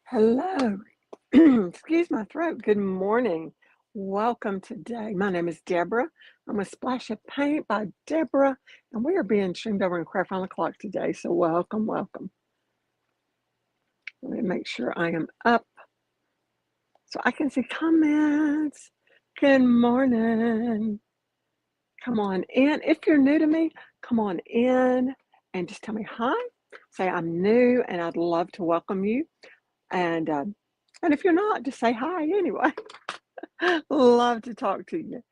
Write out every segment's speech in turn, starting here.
Hello. Excuse my throat. Good morning. Welcome today. My name is Deborah. I'm a Splash of Paint by Deborah, and we are being streamed over in Craft on the Clock today. So welcome, welcome. Let me make sure I am up so I can see comments. Good morning. Come on in. If you're new to me, come on in and just tell me hi. Say I'm new and I'd love to welcome you. And if you're not, just say hi anyway. Love to talk to you.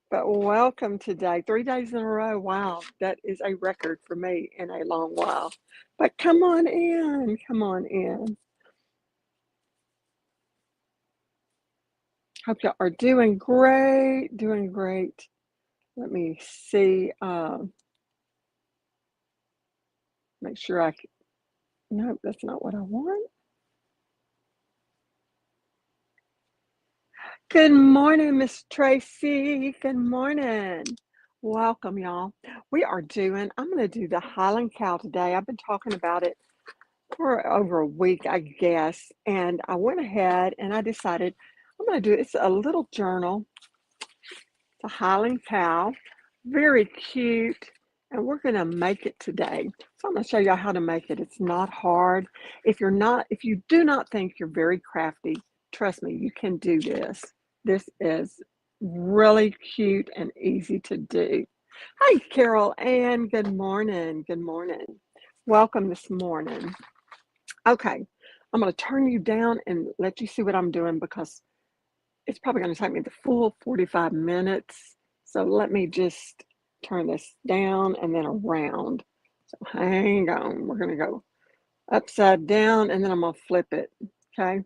But welcome today. 3 days in a row. Wow, that is a record for me in a long while. But come on in. Come on in. Hope y'all are doing great. Doing great. Let me see. Make sure I can. Nope, that's not what I want. Good morning, Miss Tracy. Good morning. Welcome, y'all. I'm going to do the Highland Cow today. I've been talking about it for over a week, I guess. And I went ahead and I decided I'm going to do it's a little journal. It's a Highland Cow. Very cute. And we're going to make it today. So I'm going to show you how to make it. It's not hard. If you do not think you're very crafty, trust me, you can do this. This is really cute and easy to do. Hi, Carol Ann. Good morning. Good morning. Welcome this morning. Okay, I'm going to turn you down and let you see what I'm doing because it's probably going to take me the full 45 minutes. So let me just turn this down and then around. So hang on. We're going to go upside down and then I'm going to flip it. Okay.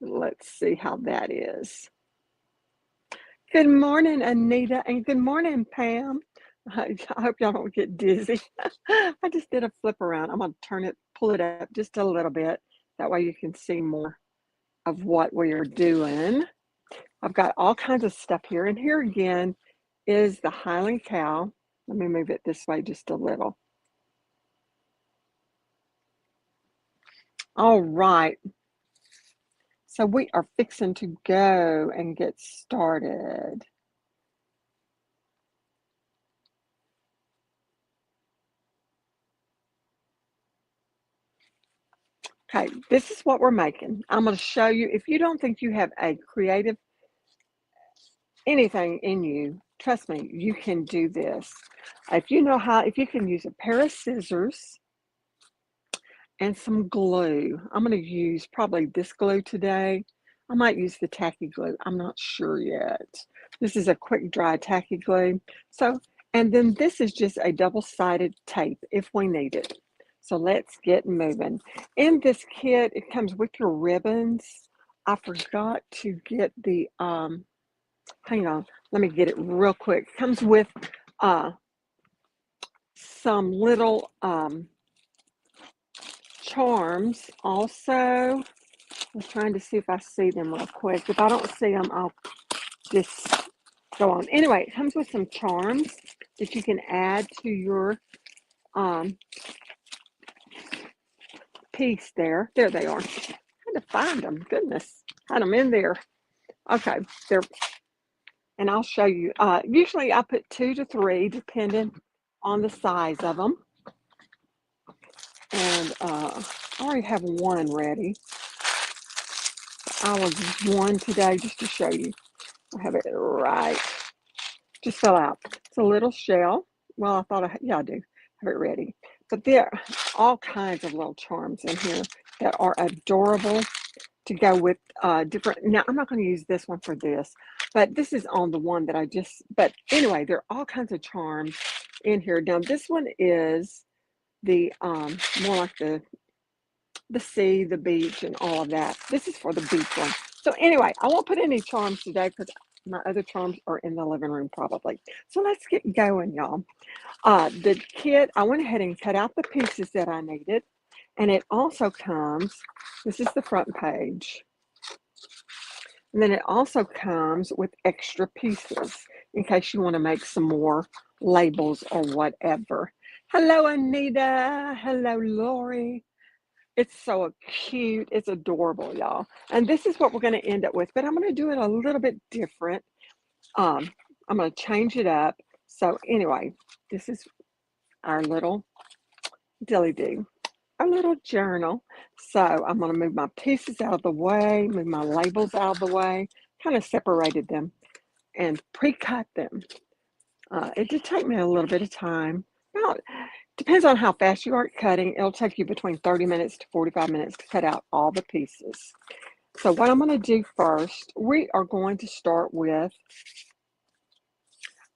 Let's see how that is. Good morning, Anita, and good morning, Pam. I hope y'all don't get dizzy. I just did a flip around. I'm going to pull it up just a little bit. That way you can see more of what we are doing. I've got all kinds of stuff here. And here again is the Highland Cow. Let me move it this way just a little. All right. So we are fixing to go and get started. Okay, this is what we're making. I'm going to show you. If you don't think you have a creative anything in you, trust me, you can do this. If you can use a pair of scissors and some glue. I'm going to use probably this glue today. I might use the tacky glue. I'm not sure yet. This is a quick dry tacky glue. And then this is just a double-sided tape if we need it. So let's get moving. In this kit, it comes with your ribbons. I forgot to get the, hang on, let me get it real quick. It comes with some little charms also. I'm trying to see if I see them real quick. If I don't see them, I'll just go on. Anyway, it comes with some charms that you can add to your piece there. There they are. I had to find them. Goodness. Had them in there. Okay. And I'll show you. Usually I put 2 to 3 depending on the size of them. And I already have one ready. I will use one today just to show you. I have it right. Just fell out. It's a little shell. Well, I thought I do have it ready. But there are all kinds of little charms in here that are adorable to go with different. Now, I'm not going to use this one for this, but this is on the one that but anyway, there are all kinds of charms in here. Now, this one is the more like the sea, the beach, and all of that. This is for the beach one. So anyway, I won't put any charms today because my other charms are in the living room probably. So let's get going, y'all. The kit, I went ahead and cut out the pieces that I needed. And it also comes, this is the front page. And then it also comes with extra pieces in case you want to make some more labels or whatever. Hello, Anita. Hello, Lori. It's so cute. It's adorable, y'all. And this is what we're going to end up with, but I'm going to do it a little bit different. Um, I'm going to change it up. So anyway, this is our little dilly do, our little journal. So I'm going to move my pieces out of the way, move my labels out of the way, kind of separated them and pre-cut them. It did take me a little bit of time. About, depends on how fast you are at cutting. It'll take you between 30 minutes to 45 minutes to cut out all the pieces. So what I'm going to do first, we are going to start with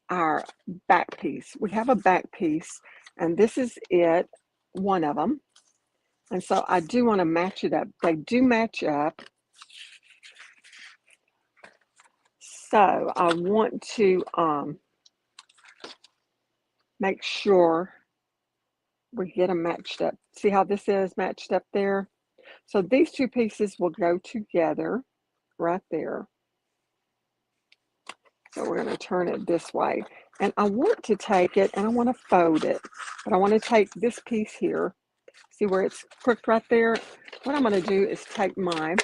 our back piece. We have a back piece, and this is it, one of them. And so I do want to match it up. They do match up. So I want to make sure we get them matched up. See how this is matched up there? So these two pieces will go together right there. So we're going to turn it this way. And I want to take it and I want to fold it. But I want to take this piece here. See where it's crooked right there? What I'm going to do is take my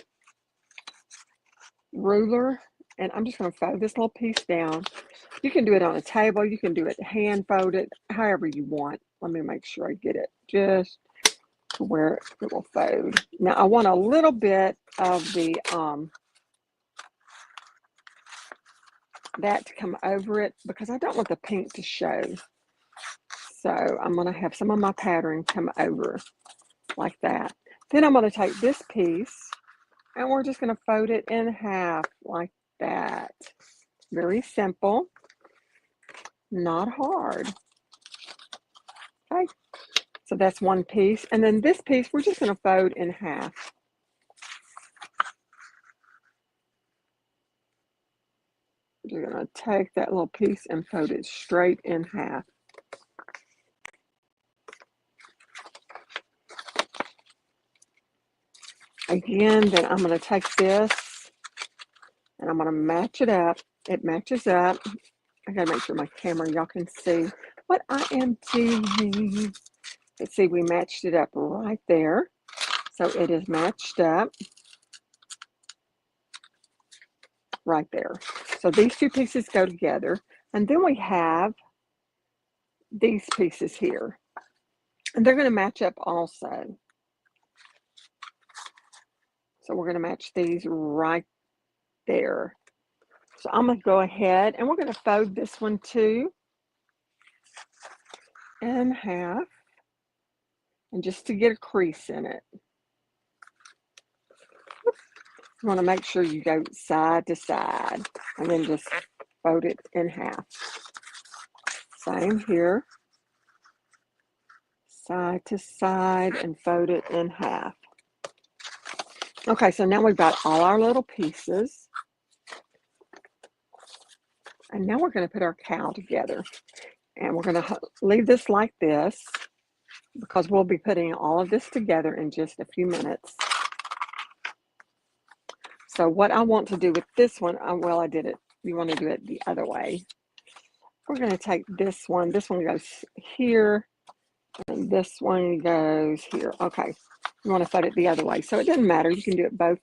ruler and I'm just going to fold this little piece down. You can do it on a table. You can do it hand folded, however you want. Let me make sure I get it just to where it will fold. Now I want a little bit of the that to come over it because I don't want the pink to show. So I'm going to have some of my pattern come over like that. Then I'm going to take this piece and we're just going to fold it in half like that. Very simple, not hard. Okay, so that's one piece. And then this piece, we're just going to fold in half. You're going to take that little piece and fold it straight in half. Again, then I'm going to take this and I'm going to match it up. It matches up. I got to make sure my camera, y'all can see what I am doing. Let's see, we matched it up right there. So it is matched up right there. So these two pieces go together. And then we have these pieces here. And they're going to match up also. So we're going to match these right there. So I'm going to go ahead and we're going to fold this one too in half. And just to get a crease in it. You want to make sure you go side to side and then just fold it in half. Same here. Side to side and fold it in half. Okay, so now we've got all our little pieces. And now we're going to put our cow together. And we're going to leave this like this because we'll be putting all of this together in just a few minutes. So what I want to do with this one, well, I did it. You want to do it the other way. We're going to take this one. This one goes here. And this one goes here. Okay. You want to fold it the other way. So it doesn't matter. You can do it both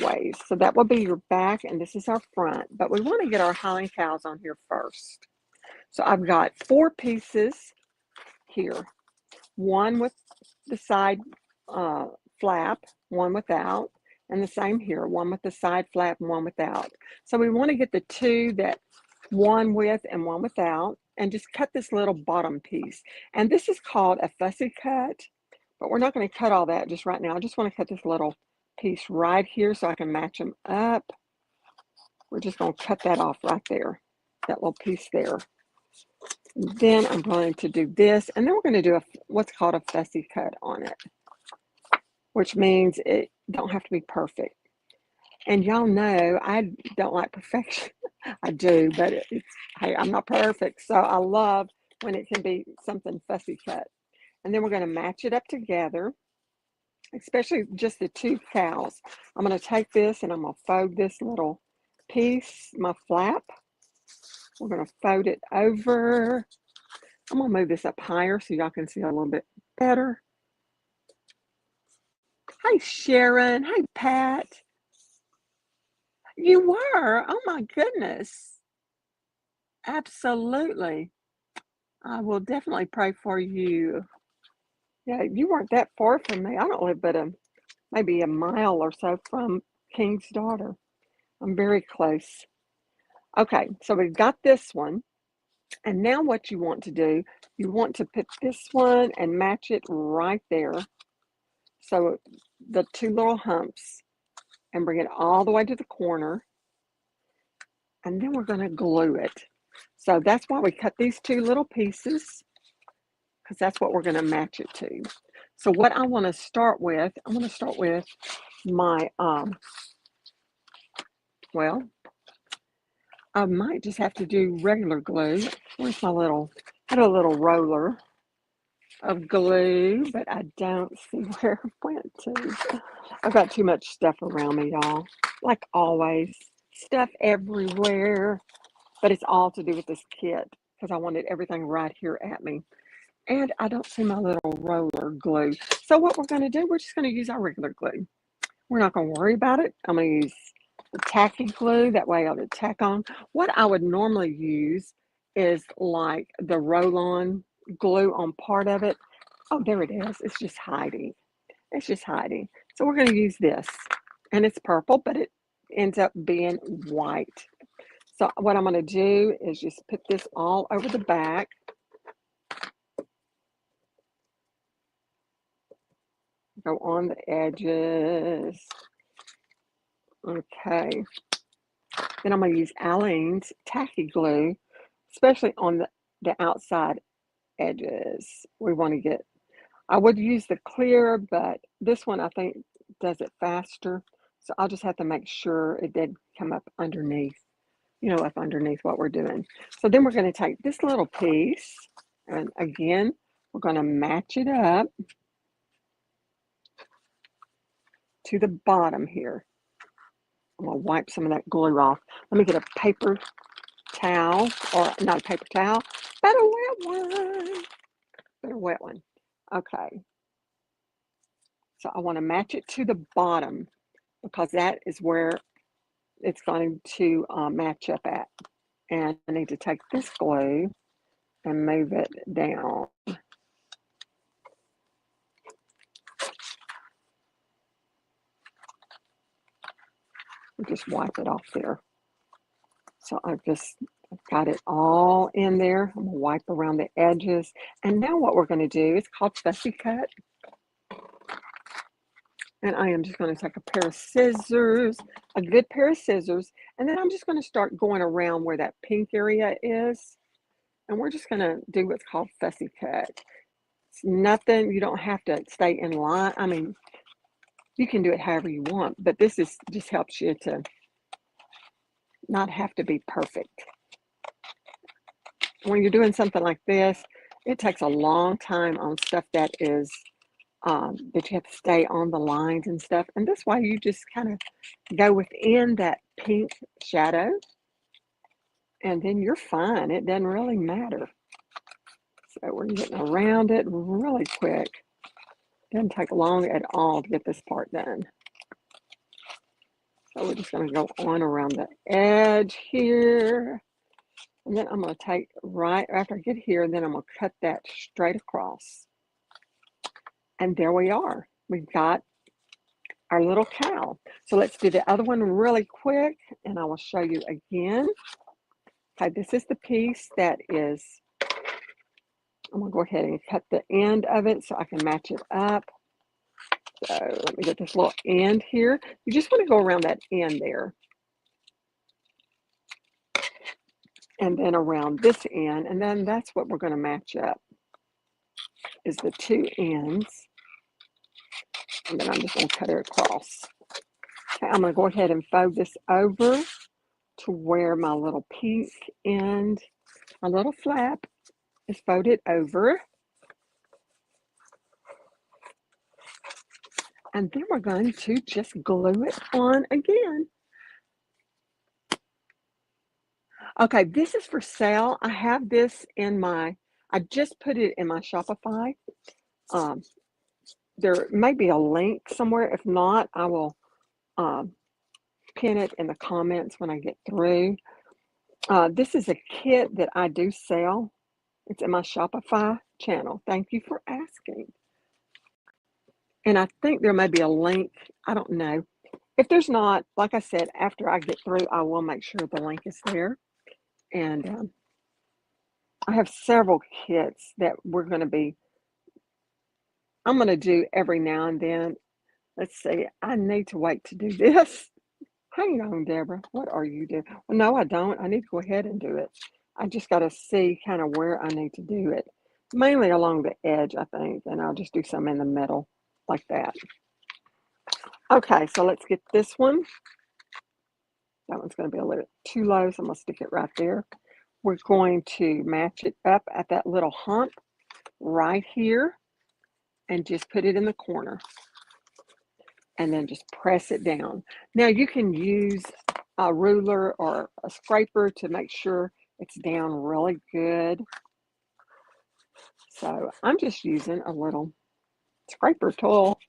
ways. So that will be your back and this is our front. But we want to get our Highland cows on here first. So I've got 4 pieces here. One with the side flap, one without. And the same here, one with the side flap and one without. So we want to get the 2 that one with and one without and just cut this little bottom piece. And this is called a fussy cut, but we're not going to cut all that just right now. I just want to cut this little piece right here so I can match them up. We're just going to cut that off right there, that little piece there. And then I'm going to do this, and then we're going to do what's called a fussy cut on it, which means it don't have to be perfect. And y'all know I don't like perfection. I do, but hey, I'm not perfect. So I love when it can be something fussy cut. And then we're going to match it up together, especially just the 2 cows. I'm going to take this and I'm going to fold this little piece, my flap. We're going to fold it over I'm gonna move this up higher so y'all can see a little bit better. Hi, Sharon. Hi, Pat. You were? Oh my goodness. Absolutely. I will definitely pray for you. Yeah, you weren't that far from me. I don't live but maybe a mile or so from King's Daughter. I'm very close. Okay, so we've got this one. And now what you want to do, you want to put this one and match it right there. So the two little humps, and bring it all the way to the corner. And then we're going to glue it. So that's why we cut these two little pieces, because that's what we're going to match it to. So what I want to start with, I want to start with my, well, I might just have to do regular glue. Where's my little, I had a little roller of glue, but I don't see where it went to. I've got too much stuff around me, y'all. Like always, stuff everywhere. But it's all to do with this kit because I wanted everything right here at me. And I don't see my little roller glue. So what we're going to do, we're just going to use our regular glue. We're not going to worry about it. I'm going to use the tacky glue. That way I'll tack on. What I would normally use is like the roll-on glue on part of it. Oh, there it is. It's just hiding. It's just hiding. So we're going to use this. And it's purple, but it ends up being white. So what I'm going to do is just put this all over the back. Go on the edges. Okay. Then I'm going to use Aleene's tacky glue, especially on the outside edges. We want to get, I would use the clear, but this one I think does it faster. So I'll just have to make sure it did come up underneath, up underneath what we're doing. So then we're going to take this little piece, and again, we're going to match it up to the bottom here. I'm going to wipe some of that glue off. Let me get a paper towel, or not a paper towel, but a wet one. But a wet one. Okay. So I want to match it to the bottom because that is where it's going to match up at. And I need to take this glue and move it down. Just wipe it off there. So I've got it all in there. I'm going to wipe around the edges. And now what we're going to do is called fussy cut. And I am just going to take a pair of scissors, a good pair of scissors, and then I'm just going to start going around where that pink area is. And we're just going to do what's called fussy cut. It's nothing, you don't have to stay in line. I mean, you can do it however you want, but this just helps you to not have to be perfect. When you're doing something like this, it takes a long time on stuff that is that you have to stay on the lines and stuff. And this way you just kind of go within that pink shadow and then you're fine. It doesn't really matter. So we're getting around it really quick. Doesn't take long at all to get this part done. So we're just going to go on around the edge here. And then I'm going to take right after I get here, then I'm going to cut that straight across. And there we are. We've got our little cow. So let's do the other one really quick and I will show you again. Okay, this is the piece that is, I'm going to go ahead and cut the end of it so I can match it up. So let me get this little end here. You just want to go around that end there. And then around this end, and then that's what we're going to match up, is the two ends. And then I'm just going to cut it across. Okay, I'm going to go ahead and fold this over to where my little pink end, my little flap is folded over. And then we're going to just glue it on again. Okay, this is for sale. I have this in my, I just put it in my Shopify. Um, there may be a link somewhere. If not, I will um, pin it in the comments when I get through. This is a kit that I do sell. It's in my Shopify channel. Thank you for asking. And I think there may be a link. I don't know. If there's not, like I said, after I get through, I will make sure the link is there. And I have several kits that I'm going to do every now and then. Let's see. I need to wait to do this. Hang on, Deborah. What are you doing? Well, no, I don't. I need to go ahead and do it. I just got to see kind of where I need to do it. Mainly along the edge, I think, and I'll just do some in the middle like that. Okay, so let's get this one. That one's going to be a little too low, so I'm going to stick it right there. We're going to match it up at that little hump right here and just put it in the corner. And then just press it down. Now you can use a ruler or a scraper to make sure it's down really good. So I'm just using a little scraper tool.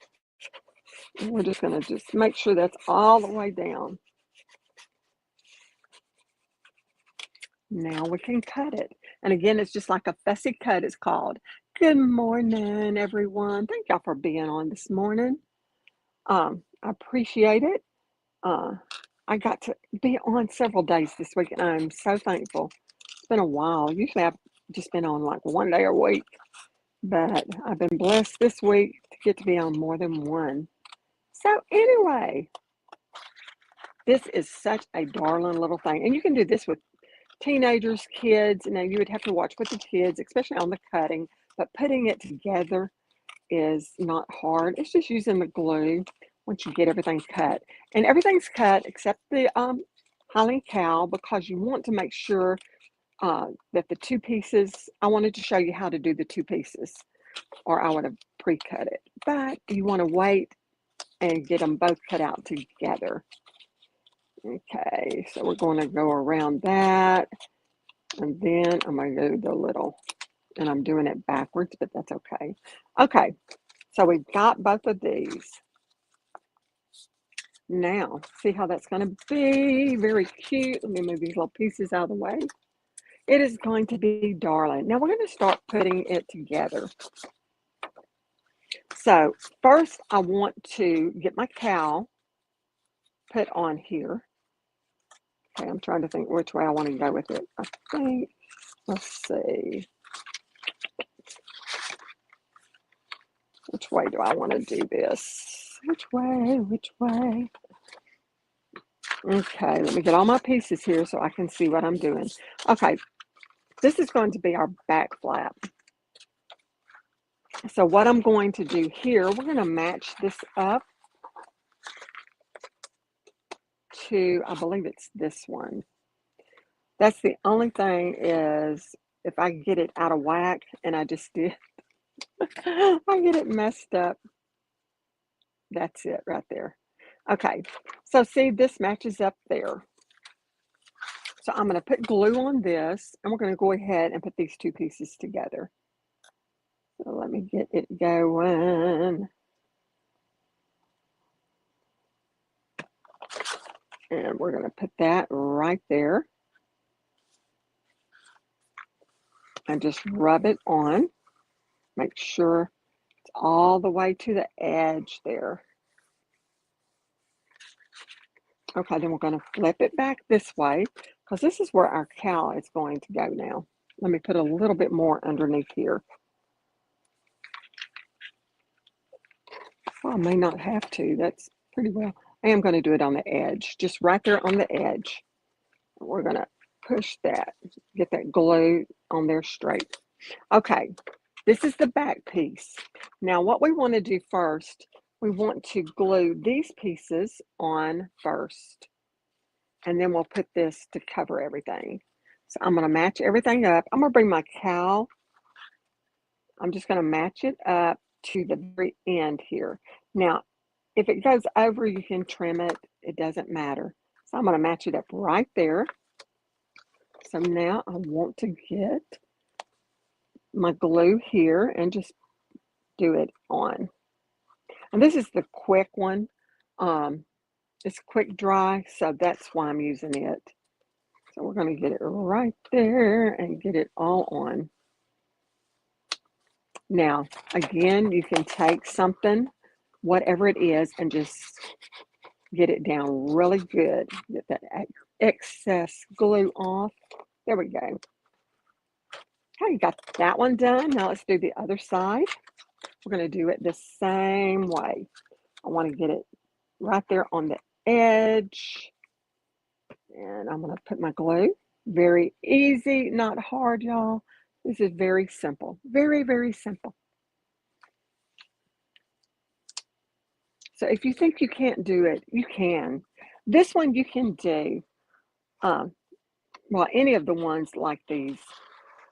And we're just going to just make sure that's all the way down. Now we can cut it. And again, it's just like a fussy cut it's called. Good morning, everyone. Thank y'all for being on this morning. I appreciate it. I got to be on several days this week, and I'm so thankful. It's been a while. Usually I've just been on like one day a week, but I've been blessed this week to get to be on more than one. So anyway, this is such a darling little thing. And you can do this with teenagers, kids. Now you would have to watch with the kids, especially on the cutting, but putting it together is not hard. It's just using the glue once you get everything cut. And everything's cut except the Highland Cow, because you want to make sure that the two pieces, I wanted to show you how to do the two pieces, or I would have pre-cut it. But you want to wait and get them both cut out together. Okay, so we're going to go around that. And then I'm going to do the little, and I'm doing it backwards, but that's okay. Okay, so we've got both of these. Now, see how that's going to be? Very cute. Let me move these little pieces out of the way. It is going to be darling. Now we're going to start putting it together. So first I want to get my cow put on here. Okay, I'm trying to think which way I want to go with it. I think, let's see. Which way do I want to do this? Which way? Which way? Okay, let me get all my pieces here so I can see what I'm doing. Okay, this is going to be our back flap. So what I'm going to do here, we're going to match this up to, I believe it's this one. That's the only thing is if I get it out of whack, and I just did, I get it messed up. That's it right there. Okay, so see, this matches up there. So I'm going to put glue on this, and we're going to go ahead and put these two pieces together. So let me get it going. And we're going to put that right there. And just rub it on. Make sure it's all the way to the edge there. Okay, then we're going to flip it back this way, because this is where our cow is going to go now. Let me put a little bit more underneath here. Well, I may not have to. That's pretty well. I am going to do it on the edge, just right there on the edge. We're going to push that, get that glue on there straight. Okay, this is the back piece. Now what we want to do first, we want to glue these pieces on first, and then we'll put this to cover everything. So I'm going to match everything up. I'm going to bring my cow. I'm just going to match it up to the very end here. Now, if it goes over, you can trim it. It doesn't matter. So I'm going to match it up right there. So now I want to get my glue here and just do it on. And this is the quick one. It's quick dry, so that's why I'm using it. So we're going to get it right there and get it all on. Now, again, you can take something, whatever it is, and just get it down really good. Get that excess glue off. There we go. Okay, got that one done. Now let's do the other side. We're going to do it the same way. I want to get it right there on the edge. And I'm going to put my glue. Very easy, not hard, y'all. This is very simple. Very, very simple. So if you think you can't do it, you can. This one you can do. Well, any of the ones like these.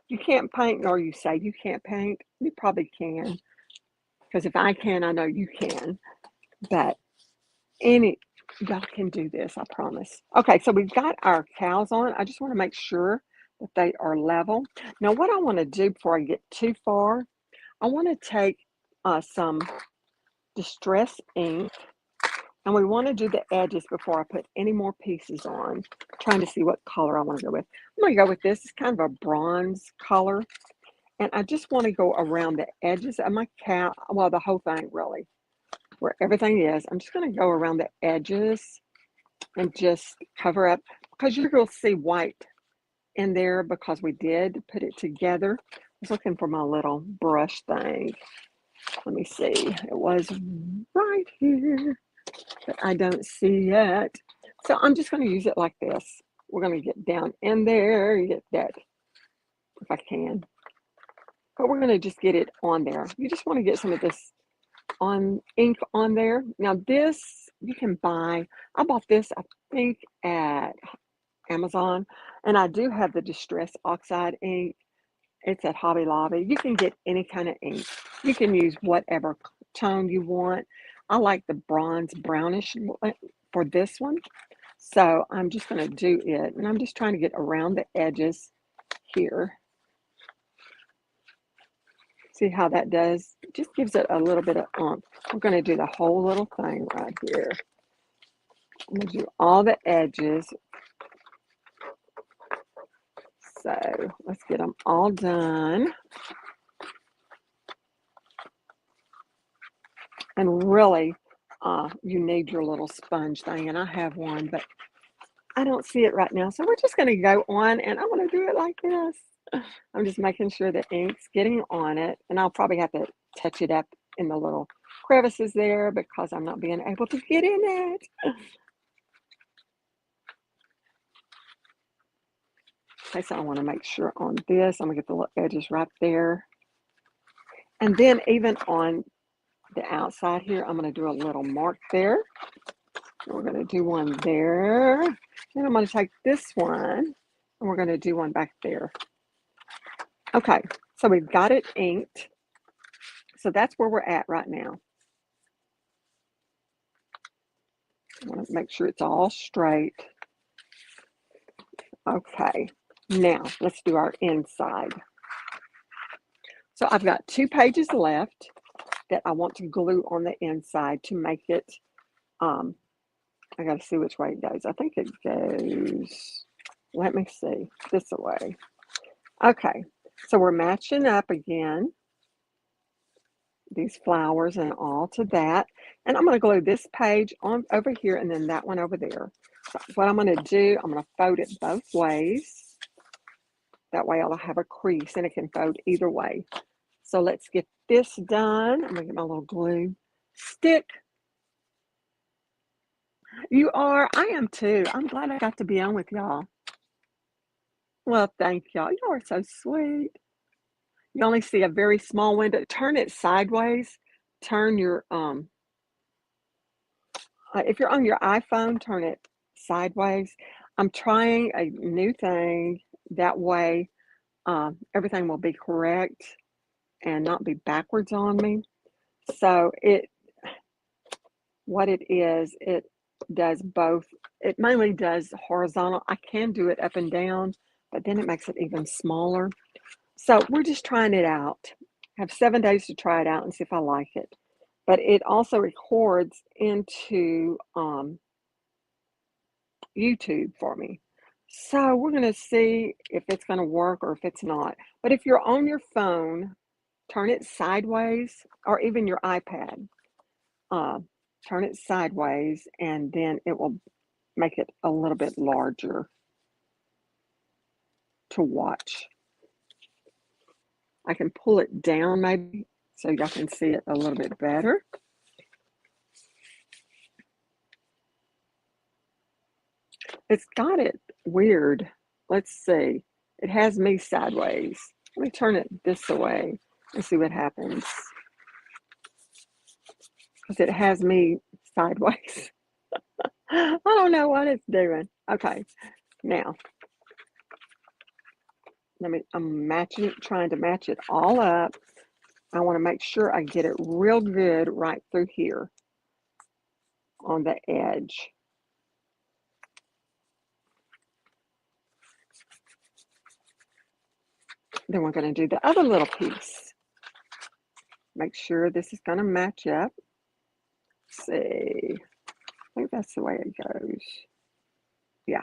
You can't paint, or you say you can't paint. You probably can. Because if I can, I know you can. But y'all can do this, I promise. Okay, so we've got our cows on. I just want to make sure that they are level. Now, what I want to do before I get too far, I want to take some distress ink, and we want to do the edges before I put any more pieces on. I'm trying to see what color I want to go with. I'm going to go with this. It's kind of a bronze color. And I just want to go around the edges of my cow. Well, the whole thing, really. Where everything is. I'm just going to go around the edges and just cover up. Because you're going to see white in there because we did put it together. I was looking for my little brush thing. Let me see. It was right here. But I don't see it. So I'm just going to use it like this. We're going to get down in there, get that if I can. But we're going to just get it on there. You just want to get some of this ink on there. Now this you can buy. I bought this, I think, at Amazon. And I do have the Distress Oxide ink. It's at Hobby Lobby. You can get any kind of ink. You can use whatever tone you want. I like the bronze brownish for this one. So I'm just going to do it. And I'm just trying to get around the edges here. See how that does? It just gives it a little bit of oomph. We're going to do the whole little thing right here. I'm going to do all the edges. So let's get them all done. And really, you need your little sponge thing. And I have one, but I don't see it right now. So we're just going to go on, and I'm going to do it like this. I'm just making sure the ink's getting on it. And I'll probably have to touch it up in the little crevices there because I'm not being able to get in it. Okay, so I want to make sure on this, I'm going to get the little edges right there. And then even on the outside here, I'm going to do a little mark there. And we're going to do one there. Then I'm going to take this one, and we're going to do one back there. Okay, so we've got it inked. So that's where we're at right now. I want to make sure it's all straight. Okay, now let's do our inside. So I've got 2 pages left that I want to glue on the inside to make it, I got to see which way it goes. I think it goes, let me see, this way. Okay, so we're matching up again, these flowers and all to that. And I'm going to glue this page on over here and then that one over there. So what I'm going to do, I'm going to fold it both ways. That way I'll have a crease and it can fold either way. So let's get this done. I'm going to get my little glue stick. You are. I am too. I'm glad I got to be on with y'all. Well, thank y'all. Y'all are so sweet. You only see a very small window. Turn it sideways. Turn your, if you're on your iPhone, turn it sideways. I'm trying a new thing. That way, everything will be correct and not be backwards on me. So what it is, it does both. It mainly does horizontal. I can do it up and down, but then it makes it even smaller. So we're just trying it out. I have 7 days to try it out and see if I like it. But it also records into YouTube for me. So we're going to see if it's going to work or if it's not. But if you're on your phone, turn it sideways, or even your iPad, uh, turn it sideways, and then it will make it a little bit larger to watch. I can pull it down maybe so y'all can see it a little bit better. It's got it weird. Let's see. It has me sideways. Let me turn it this way and see what happens. Because it has me sideways. I don't know what it's doing. Okay, now I'm matching it, trying to match it all up. I want to make sure I get it real good right through here on the edge. Then we're going to do the other little piece. Make sure this is going to match up. Let's see. I think that's the way it goes. Yeah.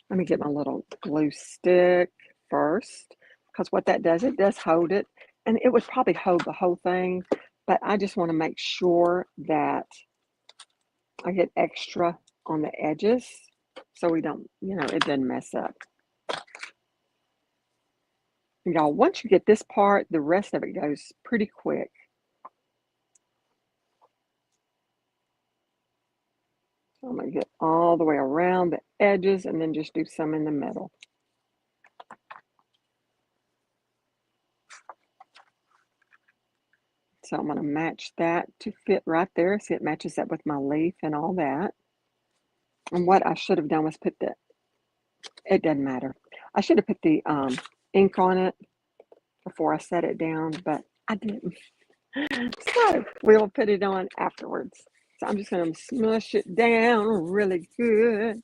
Let me get my little glue stick first, because what that does, it does hold it, and it would probably hold the whole thing, but I just want to make sure that I get extra on the edges so we don't, it doesn't mess up. Y'all, once you get this part, the rest of it goes pretty quick. So I'm going to get all the way around the edges and then just do some in the middle. So I'm going to match that to fit right there. See, it matches up with my leaf and all that. And what I should have done was put it doesn't matter. I should have put the ink on it before I set it down, but I didn't. So we'll put it on afterwards. So I'm just going to smush it down really good.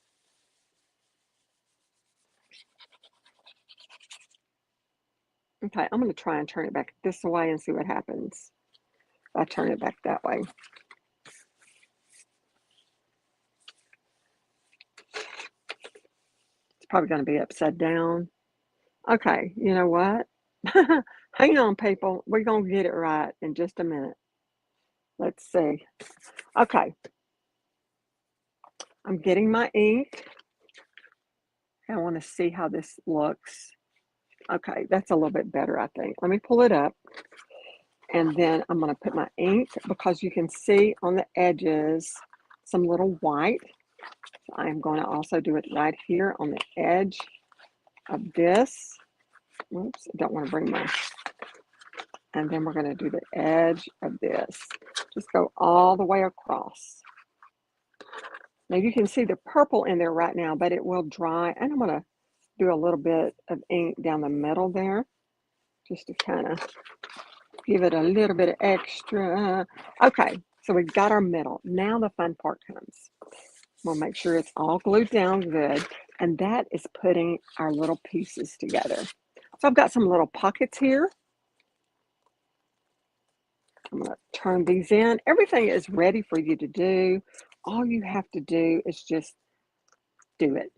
Okay, I'm going to try and turn it back this way and see what happens if I turn it back that way. It's probably going to be upside down. Okay, you know what? Hang on, people. We're going to get it right in just a minute. Let's see. Okay. I'm getting my ink. I want to see how this looks. Okay, that's a little bit better, I think. Let me pull it up. And then I'm going to put my ink, because you can see on the edges some little white. So I'm going to also do it right here on the edge of this. Oops, I don't want to bring my... And then we're going to do the edge of this. Just go all the way across. Now you can see the purple in there right now, but it will dry. And I'm going to do a little bit of ink down the middle there, just to kind of give it a little bit of extra. Okay, so we've got our middle. Now the fun part comes. We'll make sure it's all glued down good. And that is putting our little pieces together. So I've got some little pockets here. I'm going to turn these in. Everything is ready for you to do. All you have to do is just do it.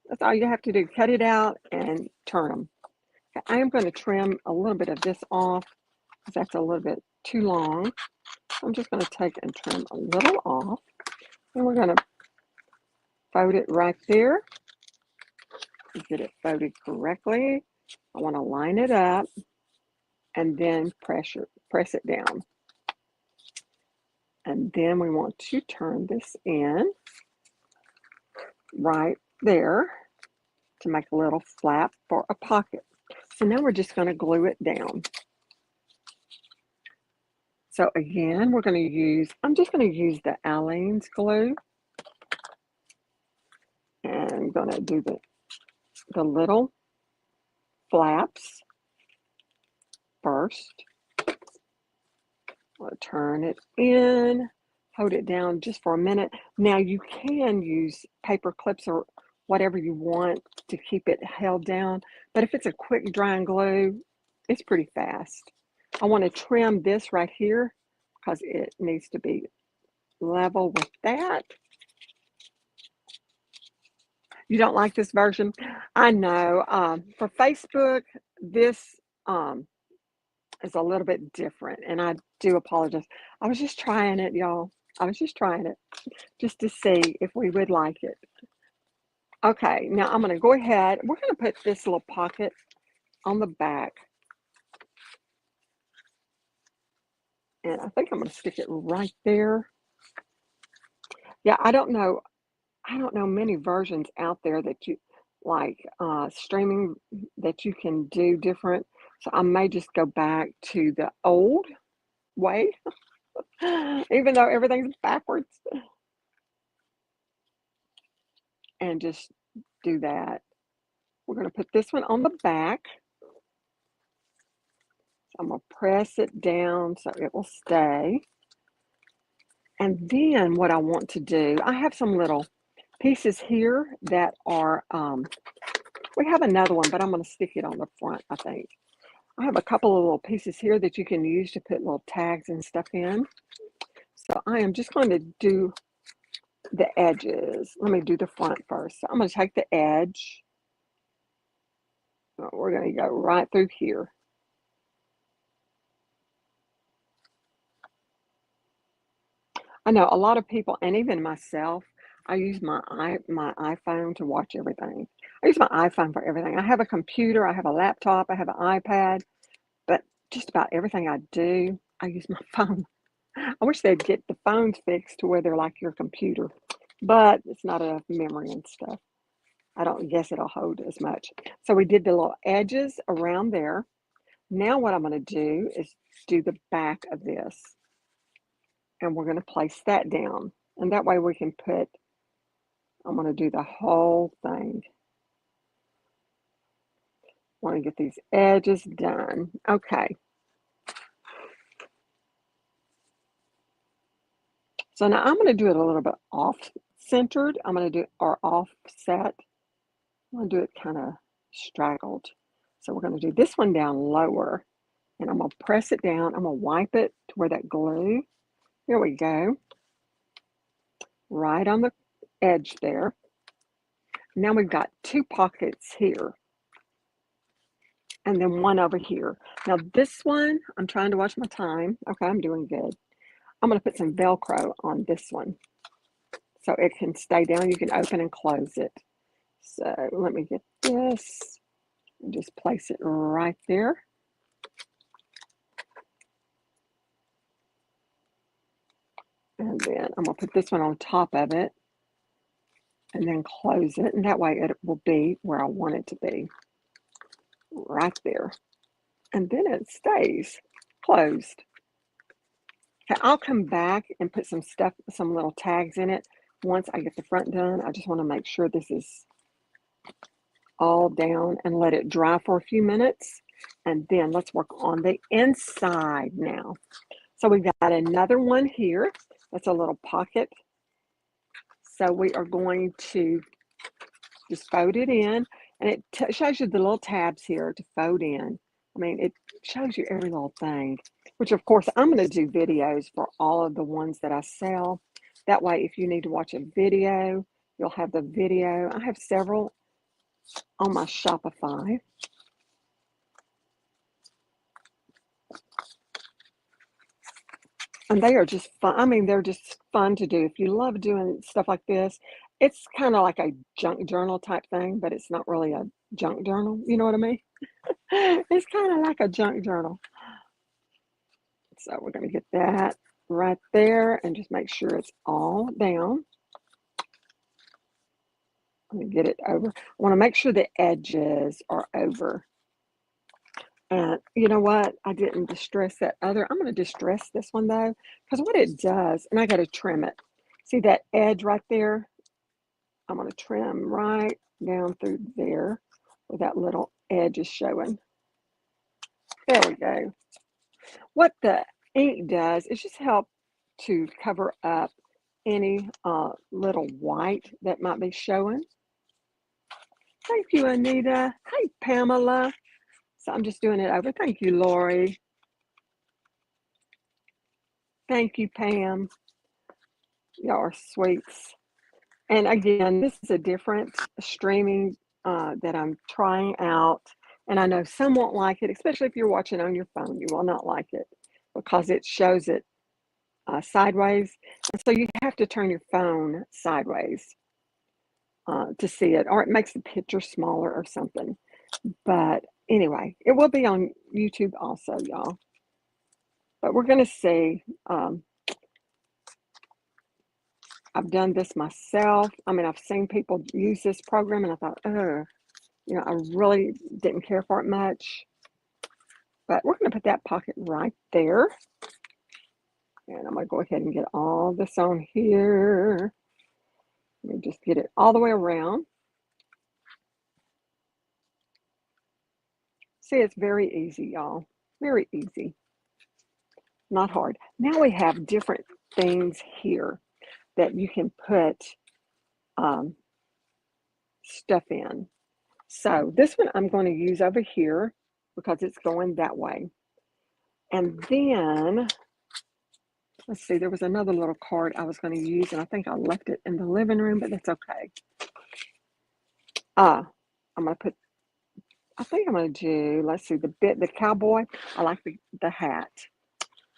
That's all you have to do. Cut it out and turn them. I am going to trim a little bit of this off because that's a little bit too long. I'm just going to take and trim a little off. And we're going to fold it right there. Get it folded correctly. I want to line it up and then press it down. And then we want to turn this in right there to make a little flap for a pocket. So now we're just going to glue it down. So again, I'm just going to use the Aleene's glue. And I'm going to do the little flaps first. I'll turn it in, hold it down just for a minute. Now you can use paper clips or whatever you want to keep it held down. But if it's a quick drying glue, it's pretty fast. I want to trim this right here because it needs to be level with that. You don't like this version? I know. For Facebook, this is a little bit different, and I do apologize. I was just trying it, y'all. I was just trying it just to see if we would like it. Okay, now I'm going to go ahead. We're going to put this little pocket on the back, and I think I'm going to stick it right there. Yeah, I don't know. I don't know many versions out there that you like streaming that you can do different. So I may just go back to the old way, even though everything's backwards, and just do that. We're going to put this one on the back. So I'm going to press it down so it will stay. And then what I want to do, I have some little pieces here that are, we have another one, but I'm going to stick it on the front, I think. I have a couple of little pieces here that you can use to put little tags and stuff in. So I am just going to do the edges. Let me do the front first. So I'm going to take the edge. We're going to go right through here. I know a lot of people, and even myself, I use my iPhone to watch everything. I use my iPhone for everything. I have a computer, I have a laptop, I have an iPad, but just about everything I do, I use my phone. I wish they'd get the phones fixed to where they're like your computer, but it's not enough memory and stuff. I don't guess it'll hold as much. So we did the little edges around there. Now what I'm going to do is do the back of this, and we're going to place that down. And that way we can put, I'm going to do the whole thing. Want to get these edges done. Okay. So now I'm going to do it a little bit off-centered. I'm going to do it, or offset. I'm going to do it kind of straggled. So we're going to do this one down lower, and I'm going to press it down. I'm going to wipe it to where that glue. Here we go. Right on the edge there. Now we've got two pockets here, and then one over here. Now this one, I'm trying to watch my time. Okay, I'm doing good. I'm going to put some Velcro on this one so it can stay down. You can open and close it. So let me get this and just place it right there. And then I'm going to put this one on top of it and then close it. And that way it will be where I want it to be, right there. And then it stays closed. Okay, I'll come back and put some stuff, some little tags in it once I get the front done. I just want to make sure this is all down and let it dry for a few minutes. And then let's work on the inside now. So we've got another one here. That's a little pocket. So we are going to just fold it in, and it shows you the little tabs here to fold in. I mean, it shows you every little thing, which of course I'm going to do videos for all of the ones that I sell. That way, if you need to watch a video, you'll have the video. I have several on my Shopify. And they are just fun. I mean, they're just fun to do. If you love doing stuff like this, it's kind of like a junk journal type thing, but it's not really a junk journal. You know what I mean? It's kind of like a junk journal. So we're going to get that right there and just make sure it's all down. Let me get it over. I want to make sure the edges are over. And you know what? I didn't distress that other. I'm going to distress this one though, because what it does, and I got to trim it. See that edge right there? I'm going to trim right down through there where that little edge is showing. There we go. What the ink does is just help to cover up any little white that might be showing. Thank you, Anita. Hey, Pamela. So I'm just doing it over. Thank you, Lori. Thank you, Pam. Y'all are sweets. And again, this is a different streaming that I'm trying out. And I know some won't like it, especially if you're watching on your phone. You will not like it because it shows it sideways. And so you have to turn your phone sideways to see it, or it makes the picture smaller or something. But anyway, it will be on YouTube also, y'all. But we're going to see. I've done this myself. I mean, I've seen people use this program, and I thought, oh, I really didn't care for it much. But we're going to put that pocket right there. And I'm going to go ahead and get all this on here. Let me just get it all the way around. See, it's very easy, y'all. Very easy. Not hard. Now we have different things here that you can put stuff in. So this one I'm going to use over here because it's going that way. And then, let's see, there was another little card I was going to use, and I think I left it in the living room, but that's okay. I'm going to put, I think I'm going to do, let's see, the cowboy. I like the hat.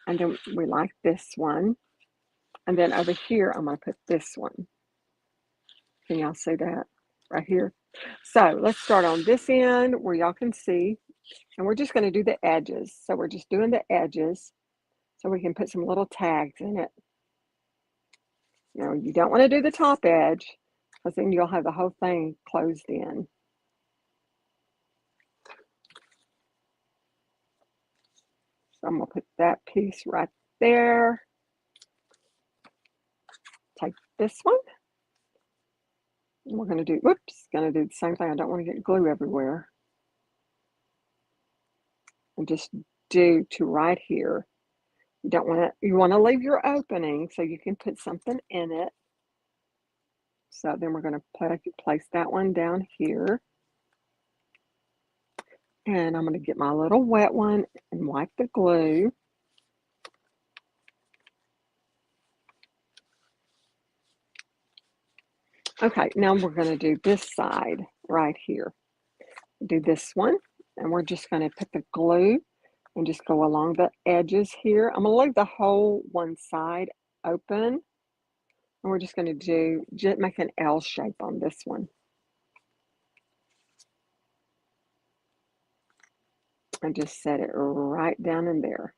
And then we like this one. And then over here, I'm going to put this one. Can y'all see that right here? So let's start on this end where y'all can see. And we're just going to do the edges. So we're just doing the edges so we can put some little tags in it. Now, you don't want to do the top edge because then you'll have the whole thing closed in. So I'm going to put that piece right there. Take this one. And we're going to do, whoops, going to do the same thing. I don't want to get glue everywhere. And just do to right here. You want to leave your opening so you can put something in it. So then we're going to place that one down here. And I'm going to get my little wet one and wipe the glue. Okay, now we're going to do this side right here. Do this one, and we're just going to put the glue and just go along the edges here. I'm going to leave the whole one side open, and we're just going to make an L shape on this one. And just set it right down in there.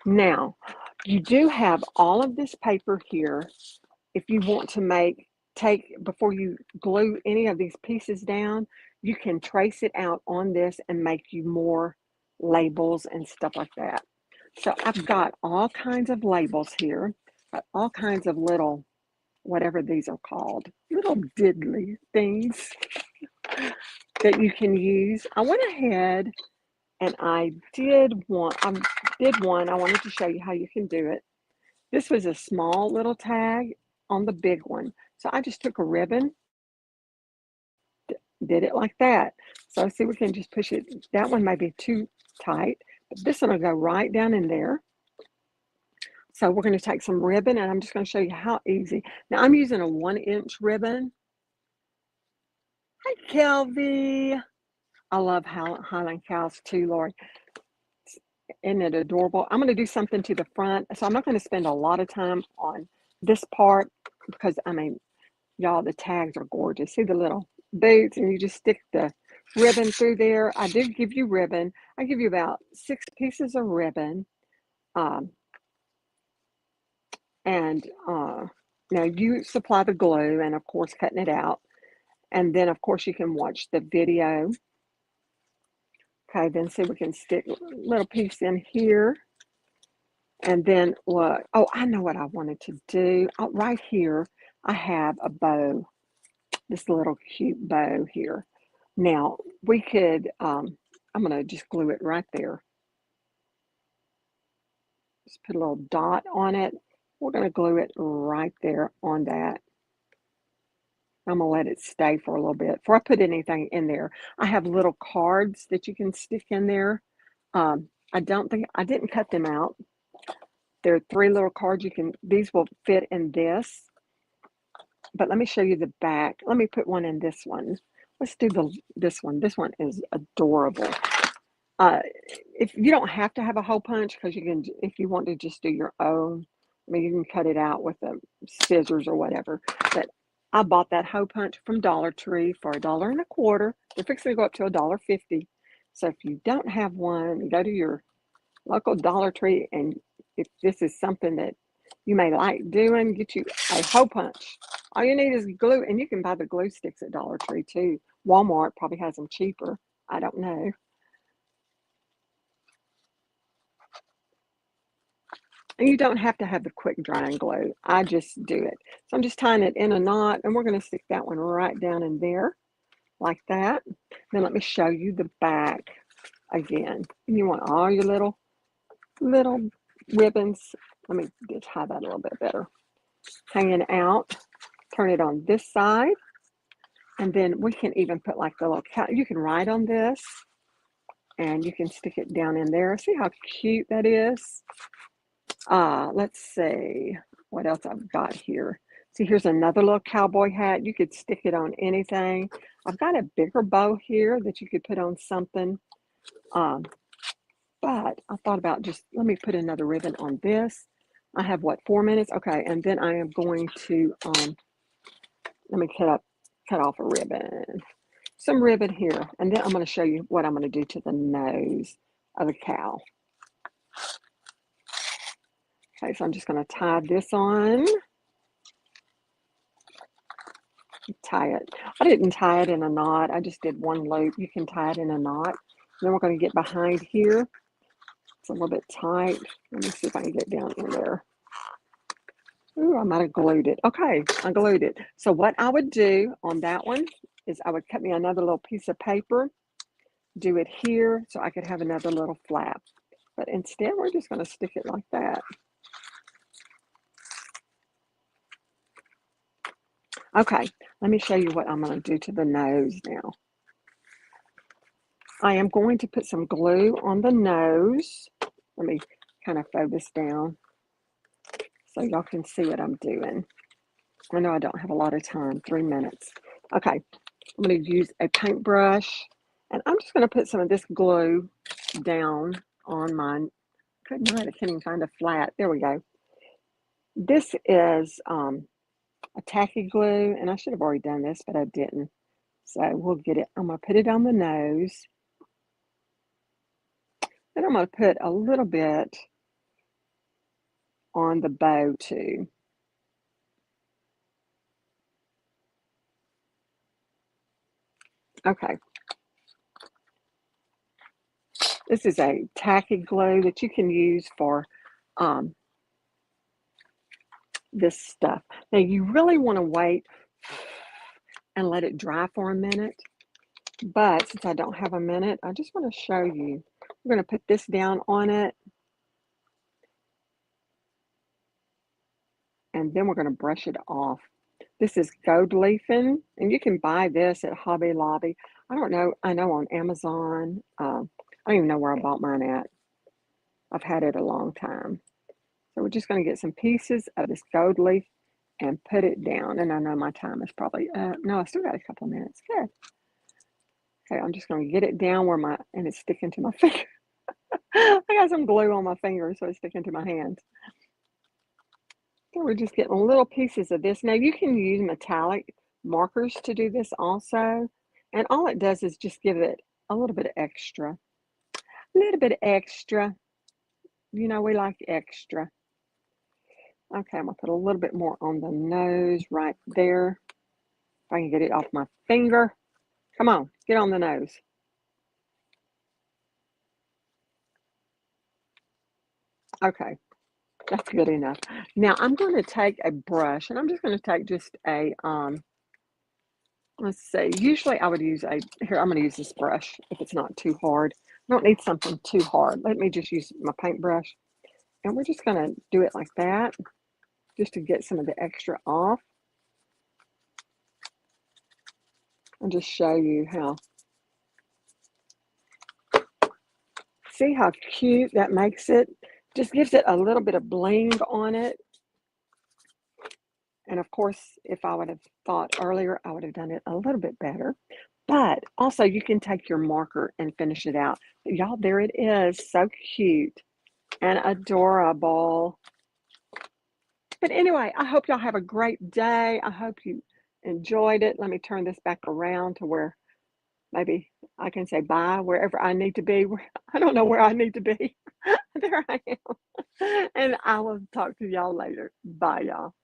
Now, you do have all of this paper here. If you want to before you glue any of these pieces down, you can trace it out on this and make you more labels and stuff like that. So I've got all kinds of labels here, all kinds of little, whatever these are called, little diddly things that you can use. I went ahead and I did one. I wanted to show you how you can do it. This was a small little tag on the big one. So I just took a ribbon, did it like that. So see, we can just push it. That one may be too tight, but this one will go right down in there. So we're going to take some ribbon, and I'm just going to show you how easy. Now I'm using a 1-inch ribbon. Hi, Kelvy. I love Highland Cows too, Lori. Isn't it adorable? I'm going to do something to the front. So I'm not going to spend a lot of time on this part because, I mean, y'all, the tags are gorgeous. See the little boots, and you just stick the ribbon through there. I do give you ribbon. I give you about 6 pieces of ribbon. Now you supply the glue and, of course, cutting it out. And then, of course, you can watch the video. Okay, then see, we can stick a little piece in here. And then what? Oh, I know what I wanted to do. Right here, I have a bow, this little cute bow here. Now, we could, I'm going to just glue it right there. Just put a little dot on it. We're going to glue it right there on that. I'm going to let it stay for a little bit before I put anything in there. I have little cards that you can stick in there. I didn't cut them out. There are 3 little cards these will fit in this. But let me show you the back. Let me put one in this one. Let's do this one. This one is adorable. If you don't have to have a hole punch, because you can, if you want to just do your own, I mean, you can cut it out with the scissors or whatever. But I bought that hole punch from Dollar Tree for $1.25. They're fixing to go up to $1.50. So if you don't have one, go to your local Dollar Tree, and if this is something that you may like doing, get you a hole punch. All you need is glue, and you can buy the glue sticks at Dollar Tree too. Walmart probably has them cheaper. I don't know. And you don't have to have the quick drying glue. I just do it. So I'm just tying it in a knot, and we're going to stick that one right down in there like that. Then let me show you the back again. And you want all your little ribbons. Let me tie that a little bit better. Hanging out. Turn it on this side. And then we can even put like the little cow. You can write on this, and you can stick it down in there. See how cute that is? Let's see what else I've got here. See, here's another little cowboy hat. You could stick it on anything. I've got a bigger bow here that you could put on something. But I thought about just, let me put another ribbon on this. I have what, 4 minutes? Okay, and then I am going to, let me cut off a ribbon. Some ribbon here, and then I'm going to show you what I'm going to do to the nose of a cow. Okay, so I'm just going to tie this on. Tie it. I didn't tie it in a knot. I just did one loop. You can tie it in a knot. Then we're going to get behind here. It's a little bit tight. Let me see if I can get down in there. Ooh, I might have glued it. Okay, I glued it. So what I would do on that one is I would cut me another little piece of paper, do it here so I could have another little flap. But instead, we're just going to stick it like that. Okay, let me show you what I'm going to do to the nose now. I am going to put some glue on the nose. Let me kind of throw this down so y'all can see what I'm doing. I know I don't have a lot of time, 3 minutes. Okay, I'm going to use a paintbrush, and I'm just going to put some of this glue down on my, good night, I can't even find a flat. There we go. This is a tacky glue, and I should have already done this, but I didn't. So we'll get it. I'm going to put it on the nose. Then I'm going to put a little bit on the bow too. Okay. This is a tacky glue that you can use for this stuff. Now you really want to wait and let it dry for a minute. But since I don't have a minute, I just want to show you. We're going to put this down on it. And then we're going to brush it off. This is gold leafing, and you can buy this at Hobby Lobby. I don't know. I know on Amazon. I don't even know where I bought mine at. I've had it a long time. So we're just going to get some pieces of this gold leaf and put it down. And I know my time is probably, no, I still got a couple of minutes. Good. Okay, I'm just going to get it down where and it's sticking to my finger. I got some glue on my fingers, so it's sticking to my hand. So we're just getting little pieces of this. Now you can use metallic markers to do this also. And all it does is just give it a little bit of extra. A little bit of extra. You know, we like extra. Okay, I'm going to put a little bit more on the nose right there. If I can get it off my finger. Come on, get on the nose. Okay, that's good enough. Now I'm going to take a brush, and I'm just going to take just a, let's see, usually I would use here, I'm going to use this brush if it's not too hard. I don't need something too hard. Let me just use my paintbrush, and we're just going to do it like that. just to get some of the extra off and just show you how. See how cute that makes it? Just gives it a little bit of bling on it. And of course, if I would have thought earlier, I would have done it a little bit better. But also, you can take your marker and finish it out. But y'all, there it is. So cute and adorable. But anyway, I hope y'all have a great day. I hope you enjoyed it. Let me turn this back around to where maybe I can say bye wherever I need to be. I don't know where I need to be. There I am. And I will talk to y'all later. Bye, y'all.